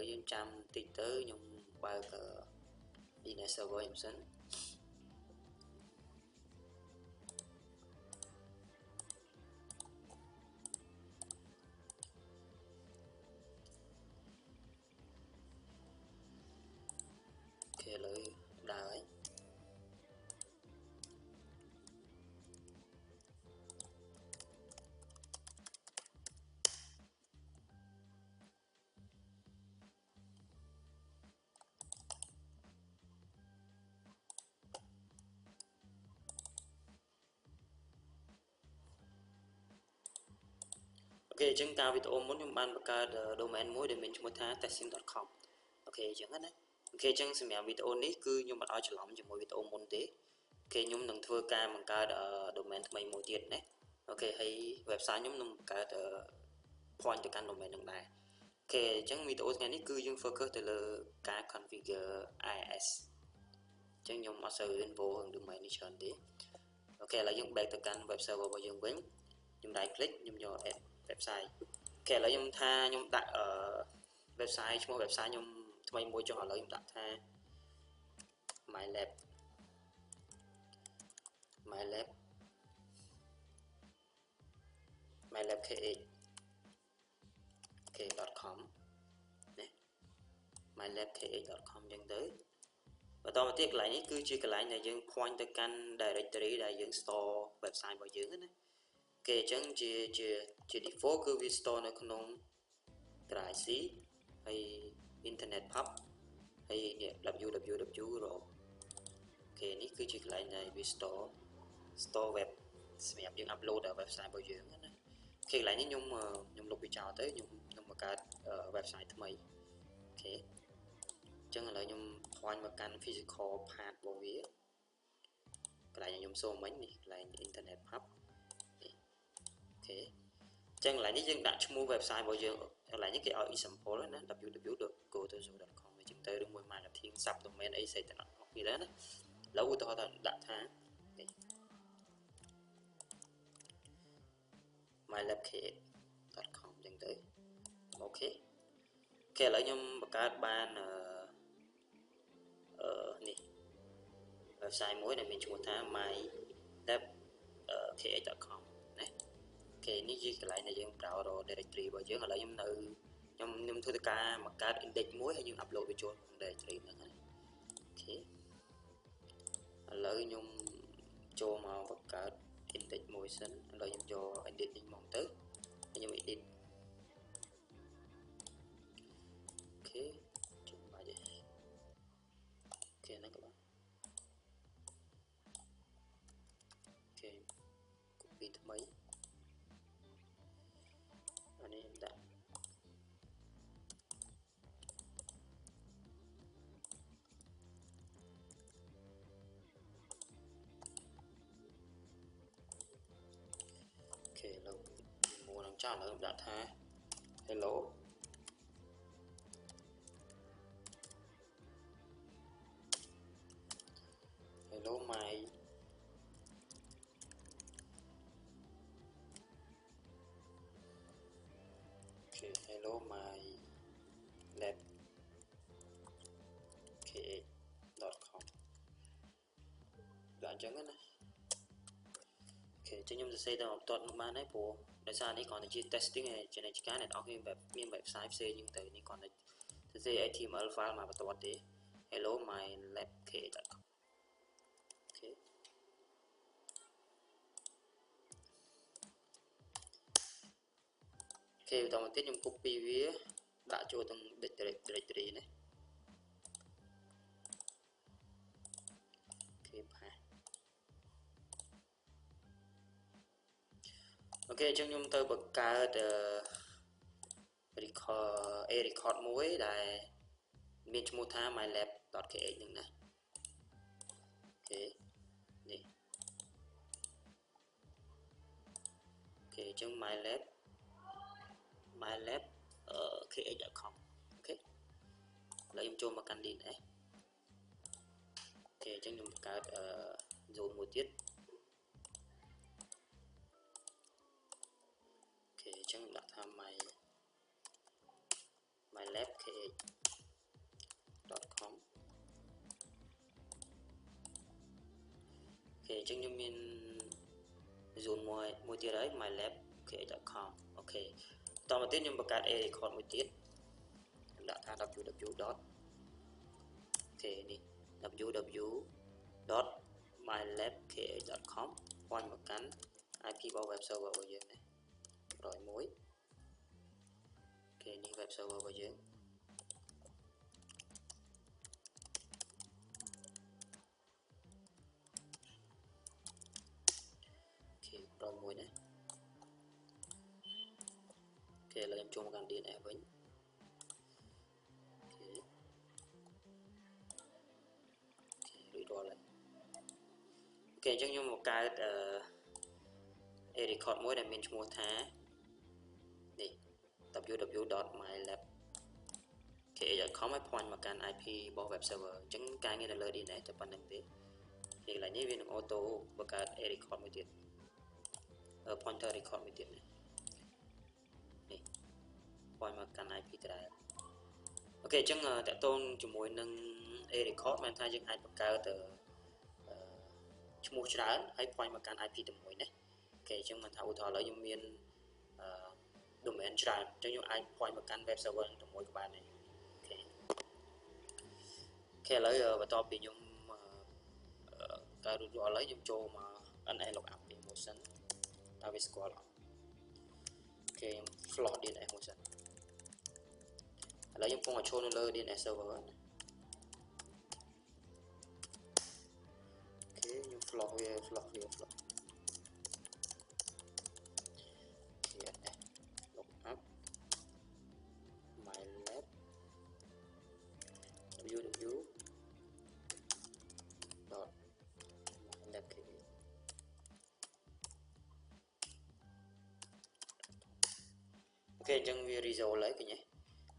យើងចាំតិចទៅខ្ញុំបើក DNS server ខ្ញុំសិនឥឡូវដើរហើយអូខេអញ្ចឹងការវីដេអូមុនខ្ញុំបានបង្កើត domain មួយដែលមានឈ្មោះថា testing.com អូខេអញ្ចឹងណាអូខេអញ្ចឹងសម្រាប់វីដេអូនេះគឺខ្ញុំមិនឲ្យច្រឡំជាមួយវីដេអូមុនទេអូខេខ្ញុំនឹងធ្វើការបង្កើត domain ថ្មីមួយទៀតណាអូខេហើយ website ខ្ញុំនឹងបង្កើត point ទៅកាន់ domain នឹងដែរអូខេអញ្ចឹងវីដេអូថ្ងៃនេះគឺយើង focus ទៅលើការ configure IIS អញ្ចឹងខ្ញុំអត់សូវ info រឿង domain នេះច្រើនទេអូខេឥឡូវយើង back ទៅកាន់ web server របស់យើងវិញខ្ញុំ right click ខ្ញុំយក add website អូខេឥឡូវខ្ញុំថាខ្ញុំដាក់ website ឈ្មោះ website ខ្ញុំថ្មីមួយចុះឥឡូវខ្ញុំដាក់ថា mylab kh.com ណា mylabkh.com អញ្ចឹងទៅបន្តមកទៀតកន្លែងនេះគឺជាកន្លែងដែលយើង point ទៅកាន់ directory ដែលយើង store website របស់យើងណាគេអញ្ចឹងជា default គឺវា store នៅក្នុង drive C ហើយ internet pub ហើយ www គេនេះគឺជាកន្លែងដែលវា store web សម្រាប់យើង upload ដល់ website របស់យើងណាអូខេកន្លែងនេះខ្ញុំលុបវាចោលទៅខ្ញុំបង្កើត website ថ្មីអូខេអញ្ចឹងឥឡូវខ្ញុំ point មកកាន់ physical path របស់វាកន្លែងខ្ញុំសូមមិញនេះកន្លែង internet pub នេះអូខេអញ្ចឹងកន្លែងនេះយើងដាក់ឈ្មោះ website របស់យើងកន្លែងនេះគេឲ្យ example ណា www.gotozo.com អញ្ចឹងទៅឬមួយ marketing subdomain អីផ្សេងទាំងអស់គ្នាដែរណាឥឡូវឧទាហរណ៍ដាក់ថានេះ mylabkh.com អញ្ចឹងទៅអូខេអូខេឥឡូវខ្ញុំបង្កើតបាននេះ website មួយដែលមានឈ្មោះថា mylabkh.com ណាអូខេនេះជាកន្លែងដែលយើង browse directory របស់យើងឥឡូវខ្ញុំធ្វើការបង្កើត index មួយហើយយើង upload វាចូលក្នុង directory ហ្នឹងហើយអូខេឥឡូវខ្ញុំចូលមកបង្កើត index មួយសិនឥឡូវខ្ញុំយក index នេះមកទៅខ្ញុំ edit អូខេចុះបាច់ទេអូខេហ្នឹងក៏បានអូខេ copy ថ្មីអានេះខ្ញុំដាក់អូខេឥឡូវមួយនឹងចោលឥឡូវខ្ញុំដាក់ថា hello my okay hello my lab kh.com ដាក់អញ្ចឹងណាអូខេអញ្ចឹងខ្ញុំសរសេរតាមបន្ទាត់នោះបានហើយព្រោះដោយសារនេះគ្រាន់តែជា testing ហើយជានិច្ចការអ្នកនរគ្នាមាន website ផ្សេងហ្នឹងទៅនេះគ្រាន់តែសរសេរ HTML file មកបន្ទាត់ទេ hello my lab kh.com អូខេអូខេបន្តមកទៀតខ្ញុំ copy វាដាក់ចូលក្នុង directory ណាអូខេផាអូខេអញ្ចឹងខ្ញុំទៅបង្កើត record មួយដែលមានឈ្មោះថា mylab.kh ហ្នឹងណាអូខេនេះអូខេអញ្ចឹង mylab kh.com អូខេឥឡូវខ្ញុំចូលមកកាន់ DNS អូខេអញ្ចឹងខ្ញុំបង្កើត zone មួយទៀតអូខេអញ្ចឹងដាក់ថា mylab kh .com ok chân như mình dùng một tiết đấy mylab.com ok tao mà tiết nhưng mà card e record một tiết đã thả www dot ok đi www.mylabka.com point một cánh IP bao web server vào dưới này rồi mối ok đi web server vào dưới ok rồi mối này ok là em chung một căn DNS với rồi ok chẳng như một cái record mỗiដែលមានឈ្មោះថានេះ www.mylab.ka.com ឲ្យ point មកកាន់ IP របស់ web server អញ្ចឹងការងារនៅលើ DNS តែប៉ុណ្្នឹងទេហើយកន្លែងនេះវានឹង auto បង្កើត record មួយទៀត pointer record មួយទៀតនេះ point មកកាន់ IP ដដែលអូខេអញ្ចឹងតកតងជាមួយនឹង record មានថាយើងអាចបង្កើតឈ្មោះច្រើនហើយ point មកកាន់ IP តែមួយណាអូខេអញ្ចឹងមិនថាឧទាហរណ៍ឥឡូវខ្ញុំមានdomain ច្រើនអញ្ចឹងខ្ញុំអាច point មកកាន់ web server តែមួយក៏បានដែរអូខេឥឡូវបន្ទាប់ពីខ្ញុំកើតរួចរាល់ហើយខ្ញុំចូលមក NA lookup នេះមួយសិនតើវាស្គាល់អត់អូខេ float DNS មួយសិនឥឡូវខ្ញុំកំពុងចូលនៅលើ DNS server ណាអូខេខ្ញុំ float វា float DNS lookup mylab www.mylab.ka ok អញ្ចឹងវា resolve ហើយឃើញទេ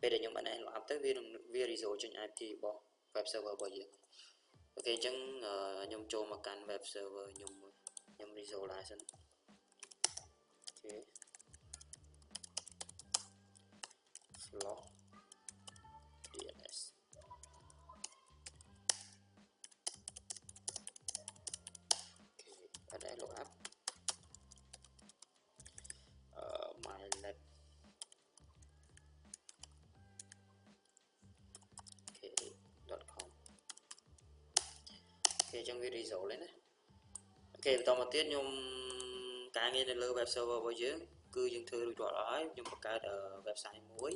ពេលដែលខ្ញុំបាន lookup ទៅវា resolve ចេញ IP របស់ web server របស់យើងអូខេអញ្ចឹងខ្ញុំចូលមកកាន់ web server ខ្ញុំ resolve ដែរសិនអូខេ float DNS ok ada lookup mylab .com ok អញ្ចឹងវា resolve ហើយណាអូខេបន្តមកទៀតខ្ញុំការងារនៅលើ web server របស់យើងគឺយើងធ្វើរួចរាល់ហើយខ្ញុំបង្កើត website មួយ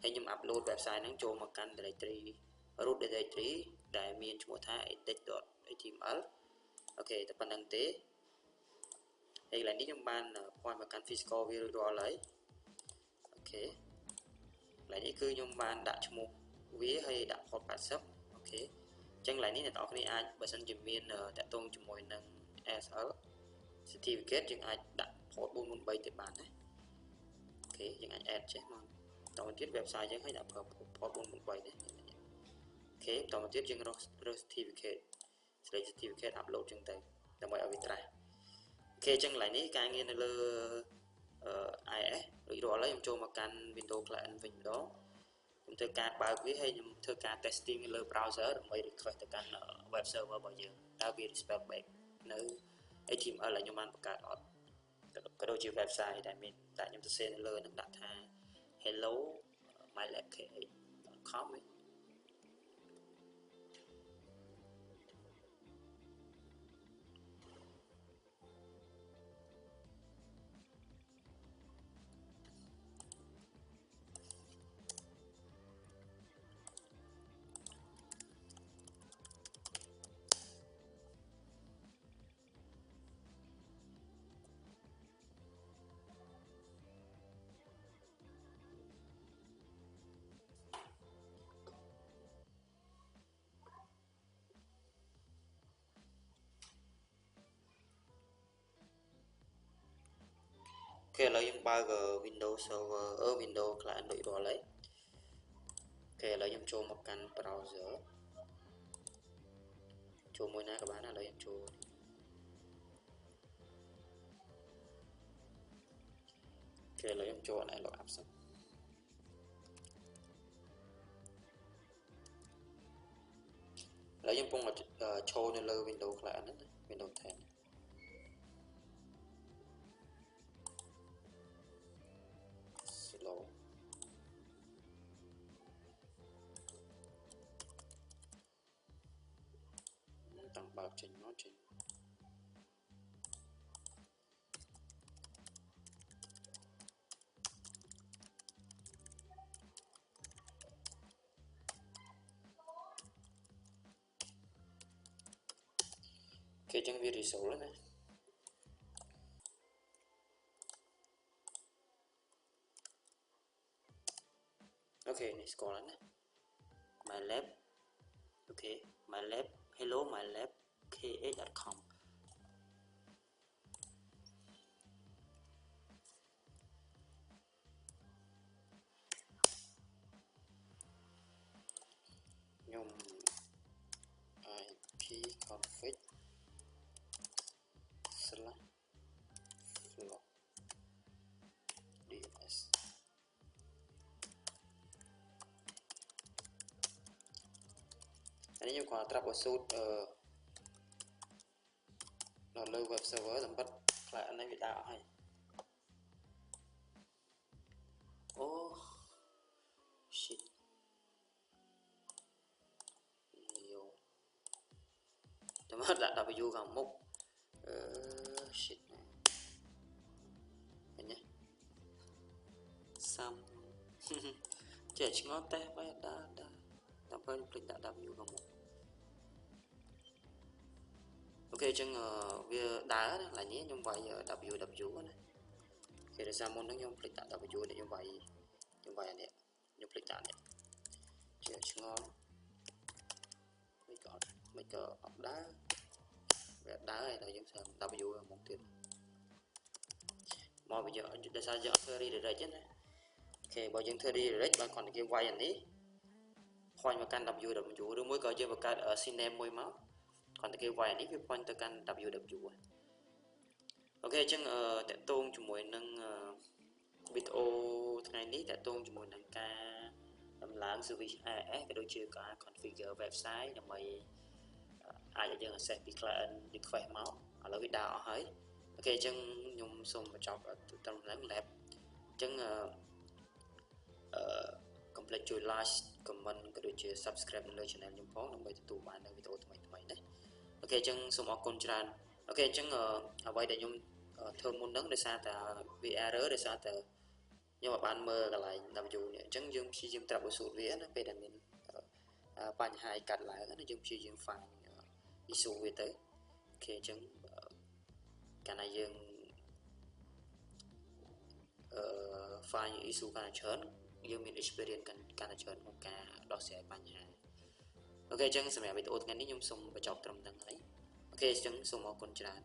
ហើយខ្ញុំ upload website ហ្នឹងចូលមកកាន់ directory root directory ដែលមានឈ្មោះថា index.html អូខេតែប៉ុណ្្នឹងទេហើយកន្លែងនេះខ្ញុំបាន point មកកាន់ physical វារួចរាល់ហើយអូខេកន្លែងនេះគឺខ្ញុំបានដាក់ឈ្មោះវាហើយដាក់ port 80អូខេអញ្ចឹងកន្លែងនេះអ្នកនរគ្នាអាចបើសិនជាមានតាក់ទងជាមួយនឹង SL certificate យើងអាចដាក់ port 443ទៅបានណាអូខេយើងអាច add ចេះមកតទៅទៀត website យើងឲ្យដាក់ port 443នេះអូខេតទៅទៀតយើងរក certificate select certificate upload ចឹងទៅដើម្បីឲ្យវាត្រាស់អូខេអញ្ចឹងកន្លែងនេះការងារនៅលើIIS រួចរាល់ហើយខ្ញុំចូលមកកាន់ Windows client វិញម្ដងខ្ញុំធ្វើការបើកវាហើយខ្ញុំធ្វើការ testing លើ browser ដើម្បី request ទៅកាន់ web server របស់យើងតើវា respect back នៅ HTML ដែលខ្ញុំបានបង្កើតអត់ក៏ដូចជា website ដែលមានតែខ្ញុំសរសេរនៅលើនឹងដាក់ថា hello mylabka.com អូខេឥឡូវយើងបើក Windows server Windows client ដូចរាល់ហើយអូខេឥឡូវខ្ញុំចូលមកកាន់ browser ចូលមួយណាក៏បានឥឡូវខ្ញុំចូលអូខេឥឡូវខ្ញុំចូល lookup សិន là dân phong là show nên lơ Windows lại nữa Windows 10 slow tăng bao trình nó trình cái chân video số này ok này score này my lab ok my lab hello my lab kh.com nhung IP config slash flow DNS anh ấy còn trap ở suit nó lưu web server làm bắt lại anh ấy bị đảo hay oh shit nhiều tao mất lại W vào mục shit này nhé xong trẻ ngón tay bay đã tao phải click đã W vào mục ok chân việc đá là nhé như vậy W này khi để ra môn nó như click đã W để như vậy này như click đã này trẻ ngon mấy cỡ đá đá này là những sản W vào mục tiền mà bây giờ để sao giờ theory để chứ này ok bao nhiêu theory để bạn còn cái quay anh ấy khoanh vào căn W đôi mỗi cỡ chơi vào căn ở cinem môi máu còn cái quay anh ấy cái khoanh tới căn W ok chân tại tôn cho mỗi nâng video ngày ní tại tôn cho mỗi nâng ca làm lãng service IIS cái đôi chiều cả configure website để mày ai giờ sẽ bị client được khỏe máu ở lối video hỏi ok chân nhung xung và chọc ở trong lãng lab chân complete your like comment cái đôi chiều subscribe lên channel nhung phó để mày tụ bạn ở video tụi đấy ok chân xung ở con tràn ok chân ở đây để nhung thường muốn nâng để xa ta vì error để xa ta nhưng mà bạn mơ cả lại làm dù này chẳng dùng khi dùng tập số vía nó về đằng mình bàn hai cắt lại nó dùng khi dùng file issue về tới ok chẳng cái này dùng file issue cái này chớn dùng mình experience cái này chớn một cả đó sẽ bàn hai ok chẳng sẽ mẹ bị tụt ngay nếu nhung xong và chọc trong đằng ấy ok chẳng xong một con tràn